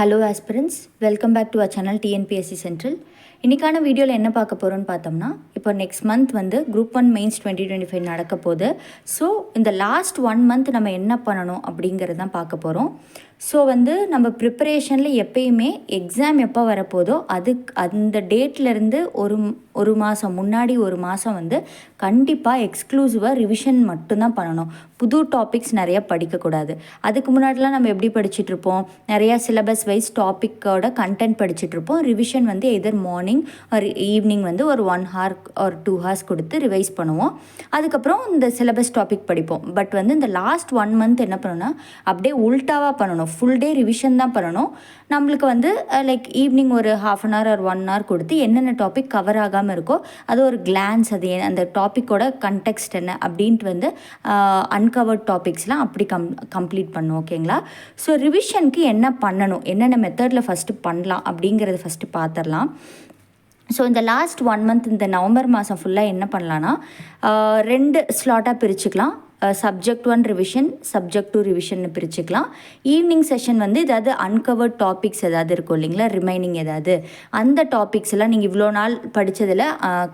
Hello aspirants, welcome back to our channel TNPSC central. இன்றைக்கான வீடியோவில் என்ன பார்க்க போகிறோன்னு பார்த்தோம்னா, இப்போ நெக்ஸ்ட் மந்த் வந்து குரூப் 1 மெயின்ஸ் 2025 நடக்க போகுது. ஸோ இந்த லாஸ்ட் 1 மந்த் நம்ம என்ன பண்ணணும் அப்படிங்கிறது தான் பார்க்க போகிறோம். ஸோ வந்து நம்ம ப்ரிப்பரேஷனில் எப்பயுமே எக்ஸாம் எப்போ வரப்போதோ அந்த டேட்லேருந்து ஒரு மாதம் முன்னாடி ஒரு மாதம் வந்து கண்டிப்பாக எக்ஸ்க்ளூசிவாக ரிவிஷன் மட்டும்தான் பண்ணணும். புது டாபிக்ஸ் நிறையா படிக்கக்கூடாது. அதுக்கு முன்னாடிலாம் நம்ம எப்படி படிச்சுட்ருப்போம், நிறையா சிலபஸ் வைஸ் டாப்பிக்கோட கண்டென்ட் படிச்சுட்ருப்போம். ரிவிஷன் வந்து எதர் மார்னிங் ஒரு ஈவினிங் வந்து ஒரு 1 hour ஒரு 2 hours கொடுத்து ரிவைஸ் பண்ணுவோம். அதுக்கப்புறம் இந்த சிலபஸ் டாபிக் படிப்போம். பட் வந்து இந்த லாஸ்ட் 1 month என்ன பண்ணணும்னா அப்படியே உல்ட்டாவாக பண்ணணும். ஃபுல் டே ரிவிஷன் தான் பண்ணணும். நம்மளுக்கு வந்து லைக் ஈவினிங் ஒரு 1/2 hour ஒரு 1 hour கொடுத்து என்னென்ன டாபிக் கவர் ஆகாமல் இருக்கோ அது ஒரு கிளான்ஸ், அது அந்த டாப்பிக்கோட கண்டெக்ஸ்ட் என்ன அப்படின்ட்டு வந்து அன்கவர்ட் டாபிக்ஸ்லாம் அப்படி கம்ப்ளீட் பண்ணணும். ஓகேங்களா? ஸோ ரிவிஷனுக்கு என்ன பண்ணணும், என்னென்ன மெத்தடில் ஃபஸ்ட்டு பண்ணலாம் அப்படிங்கிறத ஃபஸ்ட்டு பார்த்துடலாம். ஸோ இந்த லாஸ்ட் 1 month இந்த நவம்பர் மாதம் ஃபுல்லாக என்ன பண்ணலான்னா 2 ஸ்லாட்டாக பிரிச்சுக்கலாம். சப்ஜெக்ட் 1 ரிவிஷன், சப்ஜெக்ட் 2 ரிவிஷன் பிரிச்சுக்கலாம். ஈவினிங் செஷன் வந்து ஏதாவது அன்கவர்ட் டாபிக்ஸ் ஏதாவது இருக்கும் இல்லைங்களா, ரிமைனிங் ஏதாவது அந்த டாபிக்ஸ் எல்லாம் நீங்கள் இவ்வளோ நாள் படித்ததில்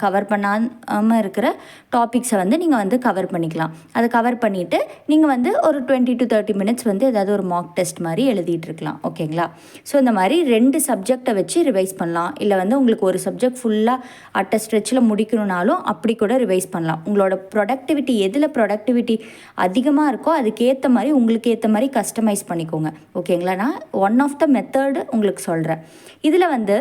கவர் பண்ணாமல் இருக்கிற டாபிக்ஸை வந்து நீங்கள் வந்து கவர் பண்ணிக்கலாம். அதை கவர் பண்ணிவிட்டு நீங்கள் வந்து ஒரு 20 to 30 minutes வந்து ஏதாவது ஒரு மார்க் டெஸ்ட் மாதிரி எழுதிட்டு இருக்கலாம். ஓகேங்களா? ஸோ இந்த மாதிரி 2 சப்ஜெக்டை வச்சு ரிவைஸ் பண்ணலாம். இல்லை வந்து உங்களுக்கு ஒரு சப்ஜெக்ட் ஃபுல்லாக அட்ட ஸ்ட்ரெச்சில் முடிக்கணுன்னாலும் அப்படி கூட ரிவைஸ் பண்ணலாம். உங்களோட ப்ரொடக்டிவிட்டி எதில் ப்ரொடக்டிவிட்டி அதிகமாக இருக்கோ அதுக்கேற்ற மாதிரி உங்களுக்கு ஏற்ற மாதிரி கஸ்டமைஸ் பண்ணிக்கோங்க. ஓகேங்களா? நான் ஒன் ஆஃப் த மெத்தடு உங்களுக்கு சொல்கிறேன். இதில் வந்து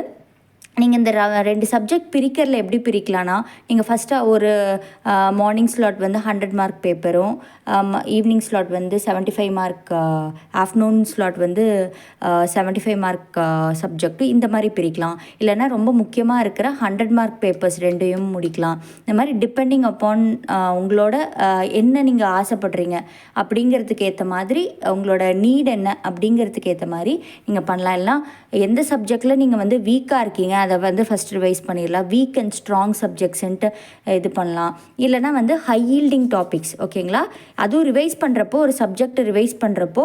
நீங்கள் இந்த 2 சப்ஜெக்ட் பிரிக்கிறதுல எப்படி பிரிக்கலான்னா, நீங்கள் ஃபஸ்ட்டு ஒரு மார்னிங் ஸ்லாட் வந்து 100 mark பேப்பரும், ஈவினிங் ஸ்லாட் வந்து 75 mark, ஆஃப்டர்நூன் ஸ்லாட் வந்து 75 mark சப்ஜெக்ட்டு இந்த மாதிரி பிரிக்கலாம். இல்லைனா ரொம்ப முக்கியமாக இருக்கிற 100 mark பேப்பர்ஸ் 2ஐயும் முடிக்கலாம். இந்த மாதிரி டிபெண்டிங் அப்பான் உங்களோட என்ன நீங்கள் ஆசைப்படுறீங்க அப்படிங்கிறதுக்கு ஏற்ற மாதிரி, உங்களோட நீட் என்ன அப்படிங்கிறதுக்கு ஏற்ற மாதிரி நீங்கள் பண்ணலாம். இல்லைனா எந்த சப்ஜெக்டில் நீங்கள் வந்து வீக்காக இருக்கீங்க அதை வந்து ஃபஸ்ட் ரிவைஸ் பண்ணிடலாம். வீக் அண்ட் ஸ்ட்ராங் சப்ஜெக்ட்ஸுன்ட்டு இது பண்ணலாம். இல்லைனா வந்து ஹை யீல்டிங் டாபிக்ஸ். ஓகேங்களா? அதுவும் ரிவைஸ் பண்ணுறப்போ, ஒரு சப்ஜெக்ட் ரிவைஸ் பண்ணுறப்போ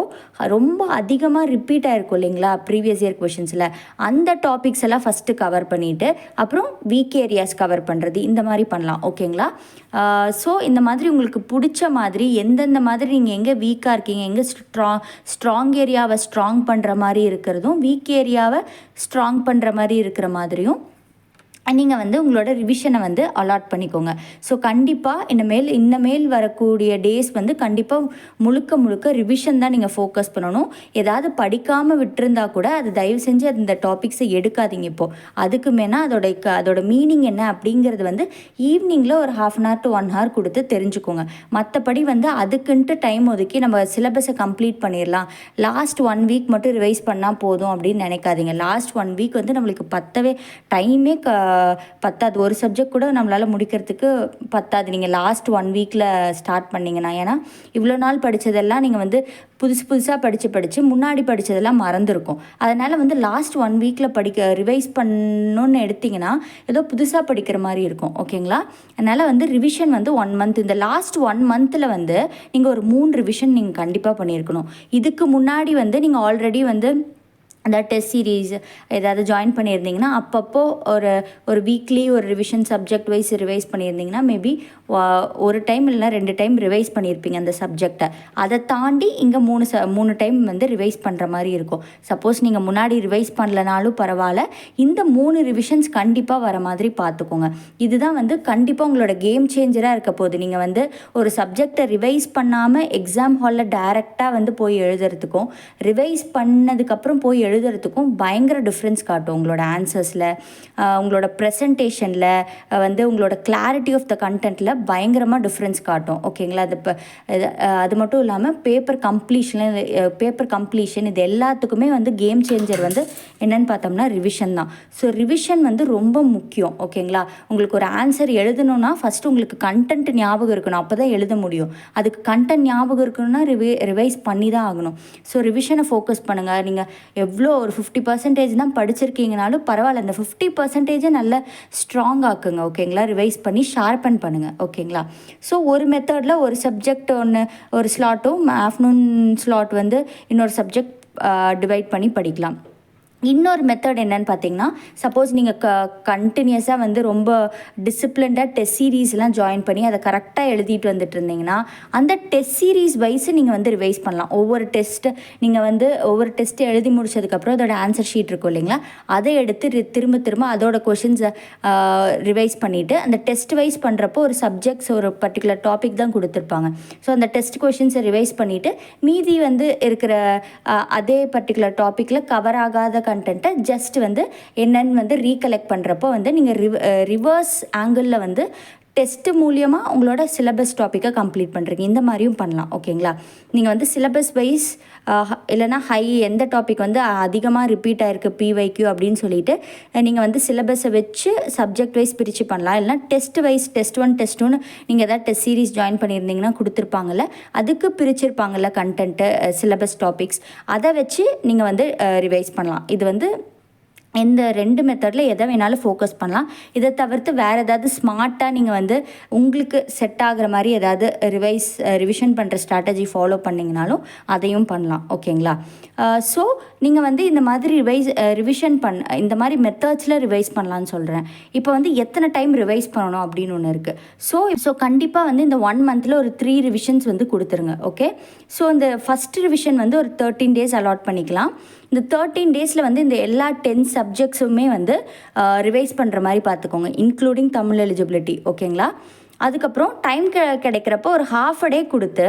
ரொம்ப அதிகமாக ரிப்பீட் ஆகிருக்கும் இல்லைங்களா ப்ரீவியஸ் இயர் கொஷின்ஸில், அந்த டாபிக்ஸ் எல்லாம் ஃபஸ்ட்டு கவர் பண்ணிவிட்டு அப்புறம் வீக் ஏரியாஸ் கவர் பண்ணுறது இந்த மாதிரி பண்ணலாம். ஓகேங்களா? ஸோ இந்த மாதிரி உங்களுக்கு பிடிச்ச மாதிரி எந்தெந்த மாதிரி நீங்கள் எங்கே வீக்காக இருக்கீங்க, எங்கே ஸ்ட்ராங் ஏரியாவை ஸ்ட்ராங் பண்ணுற மாதிரி இருக்கிறதும், வீக் ஏரியாவை ஸ்ட்ராங் பண்ணுற மாதிரி இருக்கிற மாதிரியும் நீங்கள் வந்து உங்களோட ரிவிஷனை வந்து அலாட் பண்ணிக்கோங்க. ஸோ கண்டிப்பாக இன்னமேல் வரக்கூடிய டேஸ் வந்து கண்டிப்பாக முழுக்க ரிவிஷன் தான் நீங்கள் ஃபோக்கஸ் பண்ணணும். ஏதாவது படிக்காமல் விட்டுருந்தா கூட அது தயவு செஞ்சு அந்த டாபிக்ஸை எடுக்காதீங்க. இப்போது அதுக்கு மேனால் அதோட மீனிங் என்ன அப்படிங்கிறது வந்து ஈவினிங்கில் ஒரு 1/2 hour to 1 hour கொடுத்து தெரிஞ்சுக்கோங்க. மற்றபடி வந்து அதுக்குன்ட்டு டைம் ஒதுக்கி நம்ம சிலபஸை கம்ப்ளீட் பண்ணிடலாம், லாஸ்ட் 1 week மட்டும் ரிவைஸ் பண்ணால் போதும் அப்படின்னு நினைக்காதீங்க. லாஸ்ட் 1 week வந்து நம்மளுக்கு டைமே பத்தாது. ஒரு சப்ஜெக்ட் கூட நம்மளால் முடிக்கிறதுக்கு பத்தாது நீங்கள் லாஸ்ட் 1 weekல ஸ்டார்ட் பண்ணிங்கன்னா. ஏன்னா இவ்வளோ நாள் படித்ததெல்லாம் நீங்கள் வந்து புதுசாக படித்து முன்னாடி படித்ததெல்லாம் மறந்துருக்கும். அதனால் வந்து லாஸ்ட் 1 weekல ரிவைஸ் பண்ணணுன்னு எடுத்திங்கன்னா ஏதோ புதுசாக படிக்கிற மாதிரி இருக்கும். ஓகேங்களா? அதனால் வந்து ரிவிஷன் வந்து 1 month, இந்த லாஸ்ட் 1 monthல வந்து நீங்கள் ஒரு 3 ரிவிஷன் நீங்கள் கண்டிப்பாக பண்ணியிருக்கணும். இதுக்கு முன்னாடி வந்து நீங்கள் ஆல்ரெடி வந்து அந்த டெஸ்ட் சீரீஸ் ஏதாவது ஜாயின் பண்ணியிருந்தீங்கன்னா அப்பப்போ ஒரு வீக்லி ஒரு ரிவிஷன் சப்ஜெக்ட் வைஸ் ரிவைஸ் பண்ணியிருந்தீங்கன்னா மேபி ஒரு டைம் இல்லைனா 2 time ரிவைஸ் பண்ணியிருப்பீங்க அந்த சப்ஜெக்டை. அதை தாண்டி இங்கே 3 time வந்து ரிவைஸ் பண்ணுற மாதிரி இருக்கும். சப்போஸ் நீங்கள் முன்னாடி ரிவைஸ் பண்ணலனாலும் பரவாயில்ல, இந்த 3 ரிவிஷன்ஸ் கண்டிப்பாக வர மாதிரி பார்த்துக்கோங்க. இதுதான் வந்து கண்டிப்பாக உங்களோட கேம் சேஞ்சராக இருக்க போகுது. நீங்கள் வந்து ஒரு சப்ஜெக்டை ரிவைஸ் பண்ணாமல் எக்ஸாம் ஹாலில் டைரெக்டாக வந்து போய் எழுதுறதுக்கும் ரிவைஸ் பண்ணதுக்கப்புறம் போய் எழுதுறதுக்கும் பயங்கர டிஃப்ரென்ஸ் காட்டும். உங்களோட ஆன்சர்ஸில், உங்களோட ப்ரெசன்டேஷனில் வந்து உங்களோட கிளாரிட்டி ஆஃப் த கண்டென்ட்டில் பயங்கரமாக டிஃப்ரென்ஸ் காட்டும். ஓகேங்களா? அது மட்டும் இல்லாமல் பேப்பர் கம்ப்ளீஷன் இது எல்லாத்துக்குமே வந்து கேம் சேஞ்சர் வந்து என்னென்னு பார்த்தோம்னா ரிவிஷன் தான். ஸோ ரிவிஷன் வந்து ரொம்ப முக்கியம். ஓகேங்களா? உங்களுக்கு ஒரு ஆன்சர் எழுதணுன்னா ஃபஸ்ட்டு உங்களுக்கு கண்டென்ட் ஞாபகம் இருக்கணும், அப்போ தான் எழுத முடியும். அதுக்கு கண்டென்ட் ஞாபகம் இருக்கணும்னா ரிவைஸ் பண்ணி தான் ஆகணும். ஸோ ரிவிஷனை ஃபோக்கஸ் பண்ணுங்கள். நீங்கள் எவ்வளோ ஒரு 50% தான் படிச்சிருக்கீங்கனாலும் பரவாயில்ல, அந்த 50% நல்லா ஸ்ட்ராங் ஆக்குங்க. ஓகேங்களா? ரிவைஸ் பண்ணி ஷார்பன் பண்ணுங்கள். ஓகேங்களா? ஸோ ஒரு மெத்தடில் ஒரு சப்ஜெக்ட் ஒரு ஸ்லாட்டும், ஆஃப்டர்நூன் ஸ்லாட் வந்து இன்னொரு சப்ஜெக்ட் டிவைட் பண்ணி படிக்கலாம். இன்னொரு மெத்தட் என்னன்னு பார்த்தீங்கன்னா, சப்போஸ் நீங்கள் கண்டினியூஸாக வந்து ரொம்ப டிசிப்ளின்டாக டெஸ்ட் சீரீஸ்லாம் ஜாயின் பண்ணி அதை கரெக்டாக எழுதிட்டு வந்துட்டு இருந்தீங்கன்னா, அந்த டெஸ்ட் சீரீஸ் வைஸ் நீங்கள் வந்து ரிவைஸ் பண்ணலாம். ஒவ்வொரு டெஸ்ட்டு எழுதி முடிச்சதுக்கப்புறம் அதோட ஆன்சர் ஷீட் இருக்கும் இல்லைங்களா, அதை எடுத்து திரும்ப திரும்ப அதோட கொஷின்ஸை ரிவைஸ் பண்ணிவிட்டு, அந்த டெஸ்ட் வைஸ் பண்ணுறப்போ ஒரு சப்ஜெக்ட்ஸ் ஒரு பர்டிகுலர் டாபிக் தான் கொடுத்துருப்பாங்க. ஸோ அந்த டெஸ்ட் கொஷின்ஸை ரிவைஸ் பண்ணிவிட்டு மீதி வந்து இருக்கிற அதே பர்டிகுலர் டாப்பிக்கில் கவர் ஆகாத கண்டென்ட்டை ஜஸ்ட் வந்து என்னன்னு வந்து ரீகலெக்ட் பண்ணுறப்போ வந்து நீங்கள் ரிவர்ஸ் ஆங்கிளில் வந்து டெஸ்ட்டு மூலியமாக உங்களோட சிலபஸ் டாப்பிக்கை கம்ப்ளீட் பண்ணுறீங்க. இந்த மாதிரியும் பண்ணலாம். ஓகேங்களா, நீங்கள் வந்து சிலபஸ் வைஸ் இல்லைனா எந்த டாபிக் வந்து அதிகமாக ரிப்பீட் ஆகிருக்கு பிவைக்யூ அப்படின்னு சொல்லிட்டு நீங்கள் வந்து சிலபஸை வச்சு சப்ஜெக்ட் வைஸ் பிரித்து பண்ணலாம். இல்லைனா டெஸ்ட் வைஸ் டெஸ்ட் 1 டெஸ்ட் 2ன்னு நீங்கள் எதாவது டெஸ்ட் சீரீஸ் ஜாயின் பண்ணியிருந்தீங்கன்னா கொடுத்துருப்பாங்கள்ல, அதுக்கு பிரிச்சிருப்பாங்கள்ல கண்டென்ட்டு சிலபஸ் டாபிக்ஸ், அதை வச்சு நீங்கள் வந்து ரிவைஸ் பண்ணலாம். இது வந்து இந்த 2 மெத்தடில் எதை வேணாலும் ஃபோக்கஸ் பண்ணலாம். இதை தவிர்த்து வேறு ஏதாவது ஸ்மார்ட்டாக நீங்கள் வந்து உங்களுக்கு செட் ஆகிற மாதிரி ஏதாவது ரிவிஷன் பண்ணுற ஸ்ட்ராட்டஜி ஃபாலோ பண்ணிங்கனாலும் அதையும் பண்ணலாம். ஓகேங்களா, ஸோ நீங்கள் வந்து இந்த மாதிரி ரிவிஷன் இந்த மாதிரி மெத்தட்ஸில் ரிவைஸ் பண்ணலான்னு சொல்கிறேன். இப்போ வந்து எத்தனை டைம் ரிவைஸ் பண்ணணும் அப்படின்னு ஒன்று இருக்குது. ஸோ கண்டிப்பாக வந்து இந்த 1 மந்தில் ஒரு 3 ரிவிஷன்ஸ் வந்து கொடுத்துருங்க. ஓகே, ஸோ இந்த ஃபஸ்ட் ரிவிஷன் வந்து ஒரு 13 டேஸ் அலாட் பண்ணிக்கலாம். இந்த 13 டேஸில் வந்து இந்த எல்லா 10 சப்ஜெக்ட்ஸுமே வந்து ரிவைஸ் பண்ணுற மாதிரி பார்த்துக்கோங்க, இன்க்ளூடிங் தமிழ் எலிஜிபிலிட்டி. ஓகேங்களா, அதுக்கப்புறம் டைம் கிடைக்கிறப்போ ஒரு ஹாஃப் டே கொடுத்து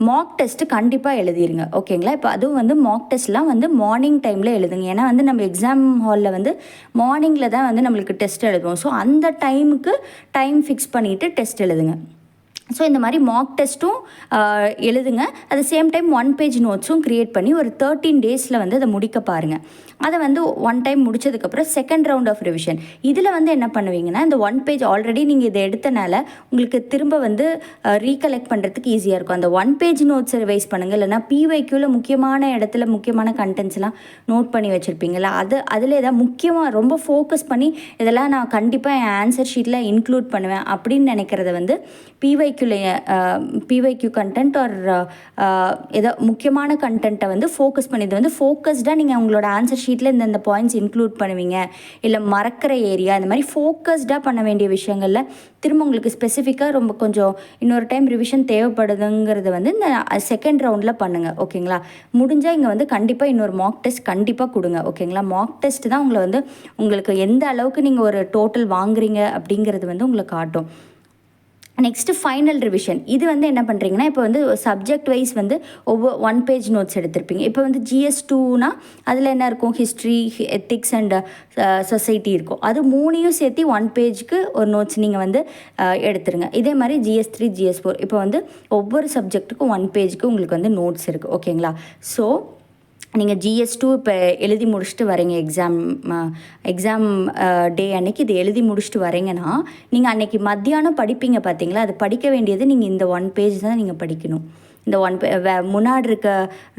மாக் டெஸ்ட்டு கண்டிப்பாக எழுதிருங்க. ஓகேங்களா, இப்போ அதுவும் வந்து மாக் டெஸ்ட்லாம் வந்து மார்னிங் டைமில் எழுதுங்க. ஏன்னா வந்து நம்ம எக்ஸாம் ஹாலில் வந்து மார்னிங்கில் தான் வந்து நம்மளுக்கு டெஸ்ட் எழுதுவோம். ஸோ அந்த டைமுக்கு டைம் ஃபிக்ஸ் பண்ணிவிட்டு டெஸ்ட் எழுதுங்க. ஸோ இந்த மாதிரி மாக் டெஸ்ட்டும் எழுதுங்க. At the same time 1 page நோட்ஸும் க்ரியேட் பண்ணி ஒரு 13 டேஸில் வந்து அதை முடிக்க பாருங்கள். அதை வந்து 1 டைம் முடிச்சதுக்கப்புறம் செகண்ட் ரவுண்ட் ஆஃப் ரிவிஷன் இதில் வந்து என்ன பண்ணுவீங்கன்னா, இந்த 1 பேஜ் ஆல்ரெடி நீங்கள் இதை எடுத்தனால உங்களுக்கு திரும்ப வந்து ரீகலெக்ட் பண்ணுறதுக்கு ஈஸியாக இருக்கும். அந்த 1 பேஜ் நோட்ஸை ரிவைஸ் பண்ணுங்கள். இல்லைனா பிவைக்யூவில் முக்கியமான இடத்துல முக்கியமான கண்டென்ட்ஸ்லாம் நோட் பண்ணி வச்சுருப்பீங்களா, அதில் ஏதாவது முக்கியமாக ரொம்ப ஃபோக்கஸ் பண்ணி இதெல்லாம் நான் கண்டிப்பாக என் ஆன்சர் ஷீட்டில் இன்க்ளூட் பண்ணுவேன் அப்படின்னு நினைக்கிறத வந்து பிவைக்யூ கண்டென்ட் ஆர் ஏதோ முக்கியமான கண்டென்ட்டை வந்து ஃபோக்கஸ் பண்ணி இது வந்து ஃபோக்கஸ்டாக நீங்கள் உங்களோட ஆன்சர் ஷீட்டில் இந்த பாயிண்ட்ஸ் இன்க்ளூட் பண்ணுவீங்க. இல்லை மறக்கிற ஏரியா இந்த மாதிரி ஃபோக்கஸ்டாக பண்ண வேண்டிய விஷயங்களில் திரும்ப உங்களுக்கு ஸ்பெசிஃபிக்காக ரொம்ப கொஞ்சம் இன்னொரு டைம் ரிவிஷன் தேவைப்படுதுங்கிறது வந்து இந்த செகண்ட் ரவுண்டில் பண்ணுங்கள். ஓகேங்களா, முடிஞ்சால் இங்கே வந்து கண்டிப்பாக இன்னொரு மாக் டெஸ்ட் கண்டிப்பாக கொடுங்க. ஓகேங்களா, மாக் டெஸ்ட் தான் உங்களை வந்து உங்களுக்கு எந்த அளவுக்கு நீங்கள் ஒரு டோட்டல் வாங்குறீங்க அப்படிங்கிறது வந்து உங்களுக்கு காட்டும். நெக்ஸ்ட்டு ஃபைனல் ரிவிஷன் இது வந்து என்ன பண்ணுறீங்கன்னா, இப்போ வந்து சப்ஜெக்ட் வைஸ் வந்து 1 பேஜ் நோட்ஸ் எடுத்திருப்பீங்க. இப்போ வந்து GS2னா அதில் என்ன இருக்கும், ஹிஸ்ட்ரி, எத்திக்ஸ் அண்ட் சொசைட்டி இருக்கும். அது 3யும் சேர்த்து 1 பேஜுக்கு ஒரு நோட்ஸ் நீங்கள் வந்து எடுத்துருங்க. இதே மாதிரி GS3 GS4 இப்போ வந்து ஒவ்வொரு சப்ஜெக்ட்டுக்கும் 1 பேஜுக்கு உங்களுக்கு வந்து நோட்ஸ் இருக்குது. ஓகேங்களா, ஸோ நீங்கள் GS2 இப்போ எழுதி முடிச்சுட்டு வரீங்க, எக்ஸாம் டே அன்னைக்கு இது எழுதி முடிச்சுட்டு வரீங்கன்னா, நீங்கள் அன்றைக்கி மத்தியானம் படிப்பீங்க பார்த்தீங்களா, அது படிக்க வேண்டியது நீங்கள் இந்த 1 பேஜ் தான் நீங்கள் படிக்கணும். இந்த முன்னாடி இருக்க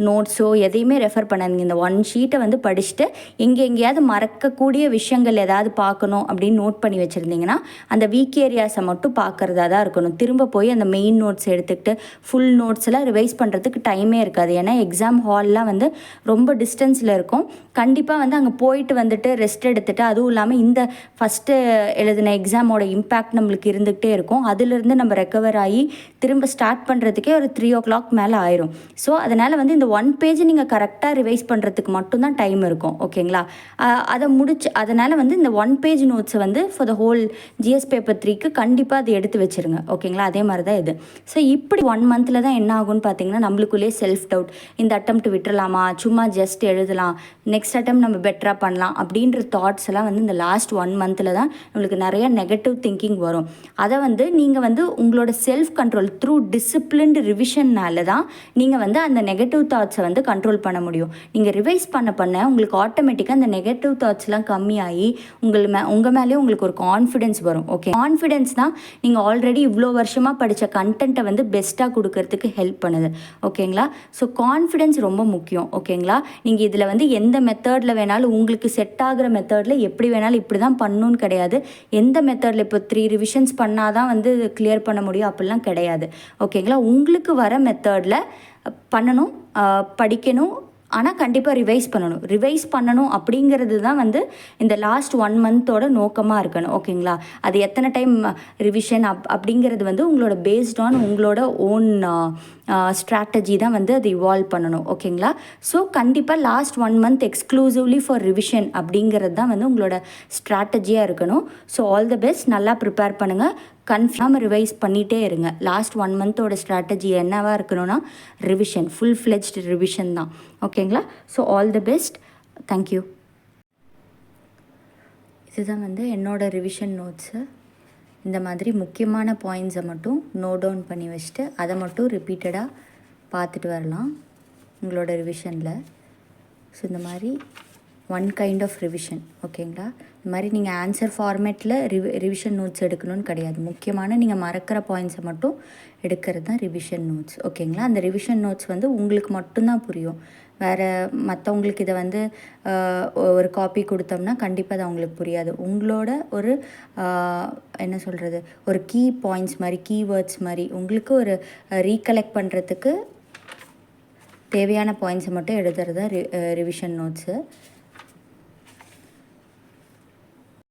நோட்ஸோ எதையுமே ரெஃபர் பண்ணாதீங்க. இந்த 1 ஷீட்டை வந்து படிச்சுட்டு எங்கேயாவது மறக்கக்கூடிய விஷயங்கள் ஏதாவது பார்க்கணும் அப்படின்னு நோட் பண்ணி வச்சுருந்தீங்கன்னா அந்த வீக் ஏரியாஸை மட்டும் பார்க்குறதா தான் இருக்கணும். திரும்ப போய் அந்த மெயின் நோட்ஸ் எடுத்துக்கிட்டு ஃபுல் நோட்ஸ் எல்லாம் ரிவைஸ் பண்ணுறதுக்கு டைமே இருக்காது. ஏன்னா எக்ஸாம் ஹால்லாம் வந்து ரொம்ப டிஸ்டன்ஸில் இருக்கும். கண்டிப்பாக வந்து அங்கே போயிட்டு வந்துட்டு ரெஸ்ட் எடுத்துகிட்டு, அதுவும் இல்லாமல் இந்த ஃபஸ்ட்டு எழுதின எக்ஸாமோட இம்பேக்ட் நம்மளுக்கு இருந்துகிட்டே இருக்கும். அதிலிருந்து நம்ம ரெக்கவர் ஆகி திரும்ப ஸ்டார்ட் பண்ணுறதுக்கே ஒரு 3 o'clock மேலே ஆயிரும். ஸோ அதனால் வந்து இந்த 1 பேஜ் நீங்கள் கரெக்டாக ரிவைஸ் பண்ணுறதுக்கு மட்டும்தான் டைம் இருக்கும். ஓகேங்களா, அதனால் வந்து இந்த 1 பேஜ் நோட்ஸை வந்து for the whole GS paper 3க்கு கண்டிப்பாக அதை எடுத்து வச்சுருங்க. ஓகேங்களா, அதே மாதிரி தான் இது. ஸோ இப்படி 1 மந்தில் தான் என்ன ஆகும்னு பார்த்தீங்கன்னா, நம்மளுக்குள்ளேயே செல்ஃப் டவுட், இந்த அட்டெம்ப்ட் விட்டுறலாமா, சும்மா ஜஸ்ட் எழுதலாம், நெக்ஸ்ட் அட்டெம்ப்ட் நம்ம பெட்டராக பண்ணலாம் அப்படின்ற தாட்ஸ் எல்லாம் வந்து இந்த லாஸ்ட் 1 மந்தில் தான் நம்மளுக்கு நிறைய நெகட்டிவ் திங்கிங் வரும். அதை வந்து நீங்கள் வந்து உங்களோட self control through disciplined revision தான் நீங்கள் வந்து அந்த நெகட்டிவ் தாட்ஸை வந்து கண்ட்ரோல் பண்ண முடியும். நீங்கள் ரிவைஸ் பண்ண உங்களுக்கு ஆட்டோமேட்டிக்காக அந்த நெகட்டிவ் தாட்ஸ்லாம் கம்மியாகி உங்கள் மேலேயும் உங்களுக்கு ஒரு கான்ஃபிடென்ஸ் வரும். ஓகே, கான்ஃபிடென்ஸ் தான் நீங்கள் ஆல்ரெடி இவ்வளோ வருஷமாக படித்த கண்டென்ட்டை வந்து பெஸ்ட்டாக கொடுக்கறதுக்கு ஹெல்ப் பண்ணுது. ஓகேங்களா, ஸோ கான்ஃபிடென்ஸ் ரொம்ப முக்கியம். ஓகேங்களா, நீங்கள் இதில் வந்து எந்த மெத்தடில் வேணாலும் உங்களுக்கு செட் ஆகிற மெத்தடில் எப்படி வேணாலும் இப்படி தான் பண்ணணும்னு கிடையாது. எந்த மெத்தடில் இப்போ 3 ரிவிஷன்ஸ் பண்ணால் தான் வந்து கிளியர் பண்ண முடியும் அப்படிலாம் கிடையாது. ஓகேங்களா, உங்களுக்கு வர மெத்தடில் பண்ணணும், படிக்கணும், ஆனால் கண்டிப்பாக ரிவைஸ் பண்ணணும் அப்படிங்கிறது தான் வந்து இந்த லாஸ்ட் 1 மந்தோட நோக்கமாக இருக்கணும். ஓகேங்களா? அது எத்தனை டைம் ரிவிஷன் அப்படிங்கிறது வந்து உங்களோட பேஸ்ட் ஆன் உங்களோட ஓன் ஸ்ட்ராட்டஜி தான் வந்து அது இவால்வ் பண்ணணும். ஓகேங்களா? ஸோ கண்டிப்பாக last 1 month exclusively for revision அப்படிங்கிறது தான் வந்து உங்களோட ஸ்ட்ராட்டஜியாக இருக்கணும். So all the best. நல்லா ப்ரிப்பேர் பண்ணுங்கள். கன்ஃபார்ம் ரிவைஸ் பண்ணிகிட்டே இருங்க. லாஸ்ட் 1 மந்தோட ஸ்ட்ராட்டஜி என்னவாக இருக்கணும்னா ரிவிஷன், ஃபுல் ஃப்ளெஜ்டு ரிவிஷன் தான். ஓகேங்களா? So all the best. Thank you. இதுதான் வந்து என்னோடய ரிவிஷன் நோட்ஸு. இந்த மாதிரி முக்கியமான பாயிண்ட்ஸை மட்டும் நோட் டவுன் பண்ணி வச்சுட்டு அதை மட்டும் ரிப்பீட்டடாக பார்த்துட்டு வரலாம் உங்களோட ரிவிஷனில். ஸோ இந்த மாதிரி ஒன் கைண்ட் ஆஃப் ரிவிஷன். ஓகேங்களா? இந்த மாதிரி நீங்கள் ஆன்சர் ஃபார்மேட்டில் ரிவிஷன் நோட்ஸ் எடுக்கணும்னு கிடையாது. முக்கியமான நீங்கள் மறக்கிற பாயிண்ட்ஸை மட்டும் எடுக்கிறது தான் ரிவிஷன் நோட்ஸ். ஓகேங்களா? அந்த ரிவிஷன் நோட்ஸ் வந்து உங்களுக்கு மட்டும்தான் புரியும். வேறு மற்றவங்களுக்கு இதை வந்து ஒரு காப்பி கொடுத்தோம்னா கண்டிப்பாக அது அவங்களுக்கு புரியாது. உங்களோட ஒரு என்ன சொல்கிறது, ஒரு கீ பாயிண்ட்ஸ் மாதிரி, கீவேர்ட்ஸ் மாதிரி உங்களுக்கு ஒரு ரீகலெக்ட் பண்ணுறதுக்கு தேவையான பாயிண்ட்ஸை மட்டும் எழுதுறது தான் ரிவிஷன் நோட்ஸு.